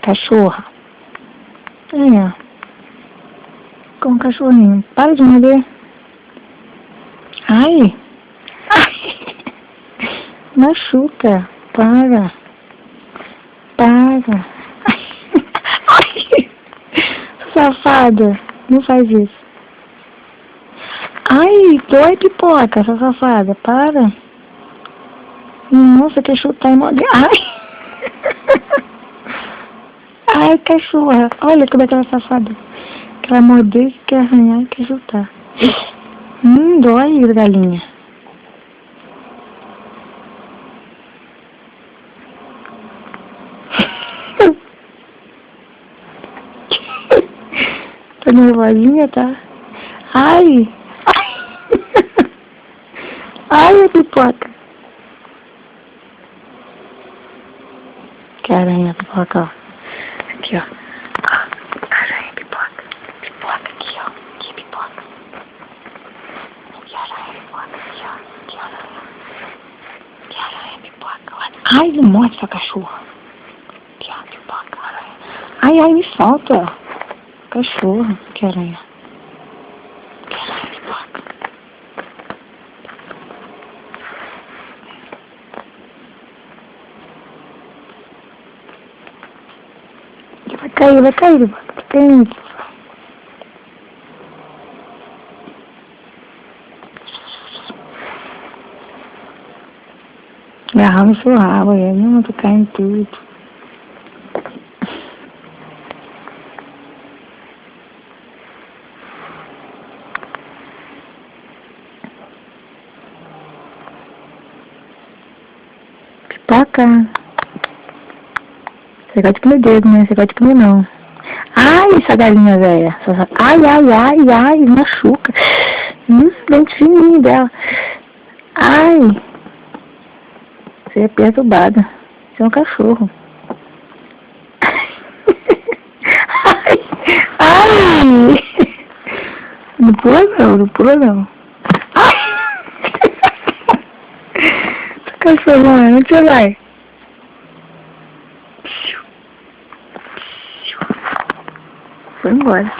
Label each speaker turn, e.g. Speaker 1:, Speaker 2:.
Speaker 1: Cachorra. É. Com um cachorrinho. Para de morder. Ai. Ai. Machuca. Para. Para. Ai. Safada. Não faz isso. Ai, dói pipoca, essa safada. Para. Nossa, quer chutar e morder. Ai. Ai, cachorra. Olha como é que ela é safada. Quer morder, quer arranhar, quer chutar. Dói, galinha. Tá nervosinha, tá? Ai! Ai! Ai, a pipoca! Que aranha, pipoca, ó. Aqui, ó. Aranha, pipoca. Pipoca aqui, ó. Aqui, pipoca. Aqui, aranha, pipoca. Aqui, ó. Aqui, aranha. Aqui, aranha, pipoca. Olha. Ai, não morde essa cachorra. Aqui, ó, pipoca, aranha. Ai, ai, me solta. Cachorro, que aranha. Que aranha, pipoca. Vai cair, pipoca. Tá caindo. Agarrar no seu rabo, aí. Não, tô caindo tudo. Pipoca. Você gosta de comer dedo, né? Você gosta de comer não. Ai, essa galinha velha. Ai, ai, ai, ai, machuca. Dente fininho dela. Ai. Você é perturbada. Você é um cachorro. Ai. Ai. Não pula não, não pula não. Ai. Essa cachorrona, onde você vai? Foi embora.